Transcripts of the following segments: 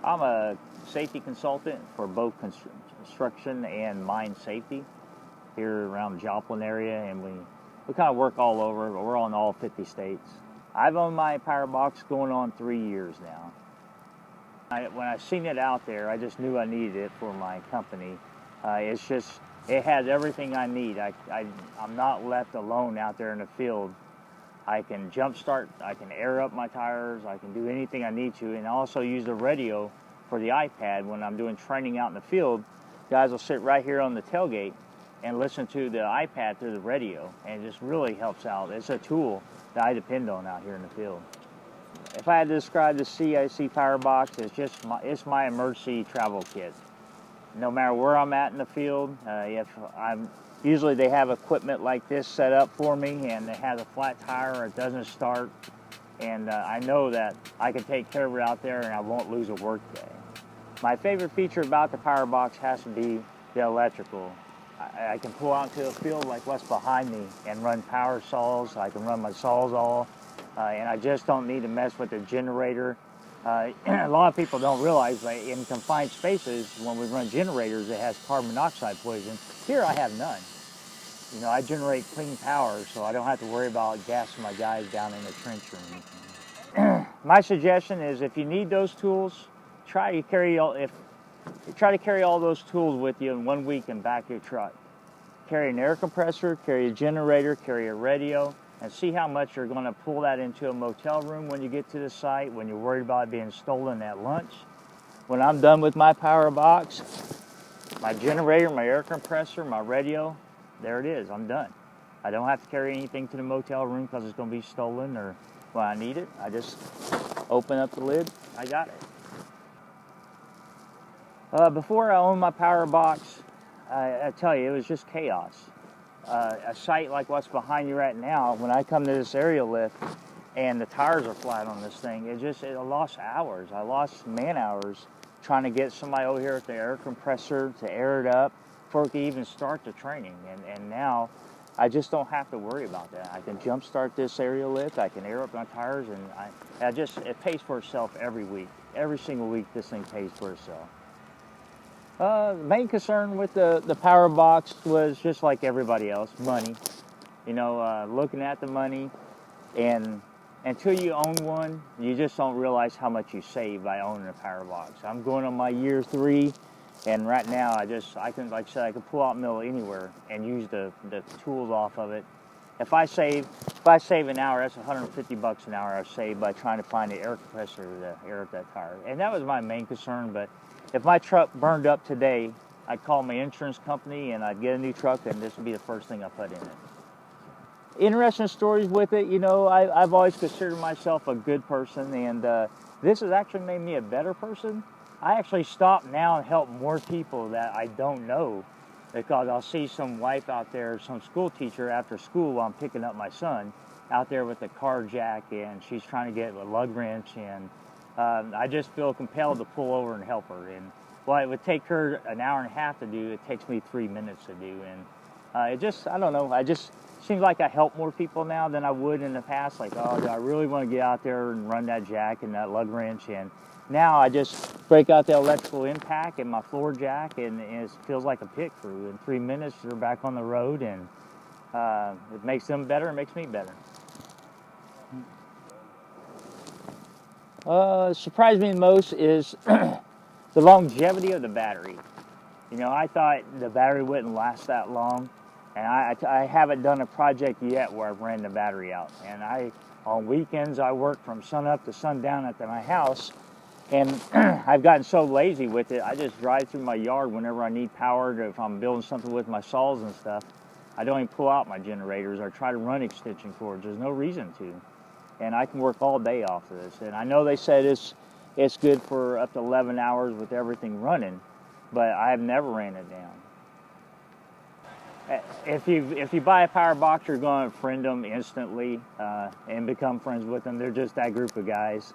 I'm a safety consultant for both construction and mine safety here around the Joplin area, and we kind of work all over, but we're on all 50 states. I've owned my Powerbox going on 3 years now. When I seen it out there, I just knew I needed it for my company. It has everything I need. I'm not left alone out there in the field. I can jump start, I can air up my tires, I can do anything I need to, and I also use the radio for the iPad when I'm doing training out in the field. Guys will sit right here on the tailgate and listen to the iPad through the radio, and it just really helps out. It's a tool that I depend on out here in the field. If I had to describe the CIC Powerbox, it's my emergency travel kit. No matter where I'm at in the field, usually they have equipment like this set up for me, and it has a flat tire or it doesn't start, and I know that I can take care of it out there and I won't lose a work day. My favorite feature about the Powerbox has to be the electrical. I can pull out into a field like what's behind me and run power saws. I can run my Sawzall, and I just don't need to mess with the generator. A lot of people don't realize that in confined spaces, when we run generators, it has carbon monoxide poison. Here I have none. You know, I generate clean power, so I don't have to worry about gassing my guys down in the trench or anything. My suggestion is, if you need those tools, try to carry all those tools with you in 1 week and back your truck. Carry an air compressor, carry a generator, carry a radio, and see how much you're going to pull that into a motel room when you get to the site, when you're worried about it being stolen at lunch. When I'm done with my Powerbox, my generator, my air compressor, my radio, there it is, I'm done. I don't have to carry anything to the motel room because it's going to be stolen, or when I need it, I just open up the lid, I got it. Before I owned my Powerbox, I tell you, it was just chaos. A site like what's behind you right now, when I come to this aerial lift and the tires are flat on this thing, it lost hours. I lost man hours trying to get somebody over here with the air compressor to air it up before we could even start the training. And now I just don't have to worry about that. I can jump start this aerial lift, I can air up my tires, and it pays for itself every week. Every single week this thing pays for itself. The main concern with the Powerbox was just like everybody else, money. You know, looking at the money, and until you own one, you just don't realize how much you save by owning a Powerbox. I'm going on my year 3, and right now I can, like I said, I can pull out mill anywhere and use the tools off of it. If I save an hour, that's $150 an hour I save by trying to find the air compressor to air up that tire. And that was my main concern. But if my truck burned up today, I'd call my insurance company and I'd get a new truck, and this would be the first thing I put in it. Interesting stories with it. You know, I've always considered myself a good person, and this has actually made me a better person. I actually stop now and help more people that I don't know, because I'll see some wife out there, some school teacher after school while I'm picking up my son out there with a car jack, and she's trying to get a lug wrench, and I just feel compelled to pull over and help her. And while it would take her an hour and a half to do, it takes me 3 minutes to do. And I don't know, seems like I help more people now than I would in the past. Like, oh, do I really want to get out there and run that jack and that lug wrench? And now I just break out the electrical impact and my floor jack, and it feels like a pick through. In 3 minutes, they're back on the road, and it makes them better, it makes me better. Surprised me the most is the longevity of the battery. You know, I thought the battery wouldn't last that long, and I haven't done a project yet where I've ran the battery out. And on weekends, I work from sun up to sundown at my house, and I've gotten so lazy with it, I just drive through my yard whenever I need power. If I'm building something with my saws and stuff, I don't even pull out my generators or try to run extension cords. There's no reason to. And I can work all day off of this. And I know they said it's good for up to 11 hours with everything running, but I've never ran it down. If you buy a Powerbox, you're going to friend them instantly and become friends with them. They're just that group of guys.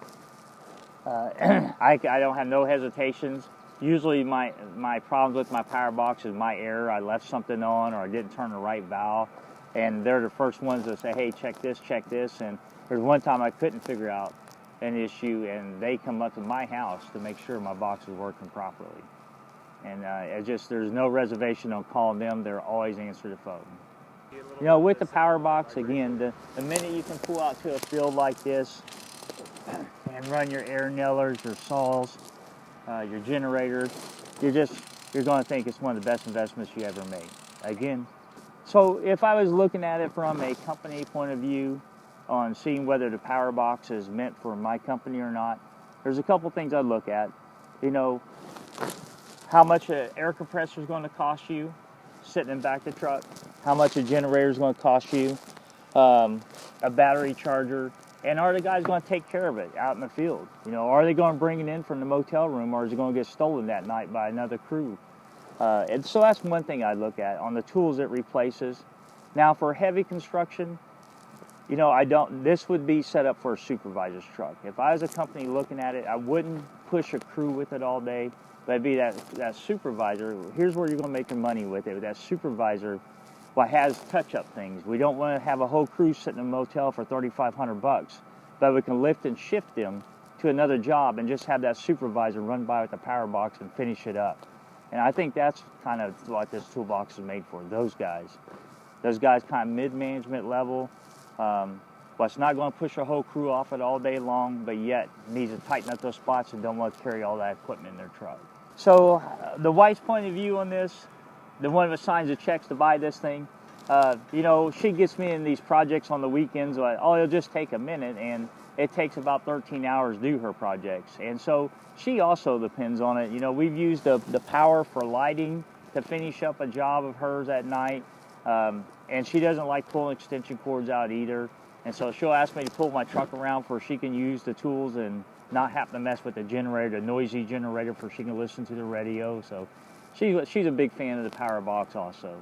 I don't have no hesitations. Usually my problems with my Powerbox is my error. I left something on, or I didn't turn the right valve, and they're the first ones to say, hey, check this, and there's one time I couldn't figure out an issue, and they come up to my house to make sure my box is working properly. And there's no reservation on calling them. They're always answer the phone. You know, with the Powerbox, again, the minute you can pull out to a field like this and run your air nailers, your saws, your generator, you're going to think it's one of the best investments you ever made. Again, so if I was looking at it from a company point of view on seeing whether the Powerbox is meant for my company or not, there's a couple things I'd look at. You know, how much an air compressor is going to cost you sitting in the back of the truck, how much a generator is going to cost you, a battery charger, and are the guys going to take care of it out in the field? You know, are they going to bring it in from the motel room, or is it going to get stolen that night by another crew? And so that's one thing I look at on the tools it replaces. Now for heavy construction, you know, this would be set up for a supervisor's truck. If I was a company looking at it, I wouldn't push a crew with it all day, but it'd be that supervisor. Here's where you're going to make your money with it. That supervisor, well, has touch-up things. We don't want to have a whole crew sitting in a motel for $3,500, but we can lift and shift them to another job and just have that supervisor run by with the Powerbox and finish it up. And I think that's kind of what this toolbox is made for, those guys. Those guys kind of mid-management level. Well, it's not going to push a whole crew off it all day long, but yet needs to tighten up those spots and don't want to carry all that equipment in their truck. So the wife's point of view on this, the one that signs the checks to buy this thing, you know, she gets me in these projects on the weekends, like, oh, it'll just take a minute, and it takes about 13 hours to do her projects. And so she also depends on it. You know, we've used the power for lighting to finish up a job of hers at night, and she doesn't like pulling extension cords out either. And so she'll ask me to pull my truck around where she can use the tools and not have to mess with the generator, the noisy generator, for she can listen to the radio. So she's a big fan of the Powerbox also.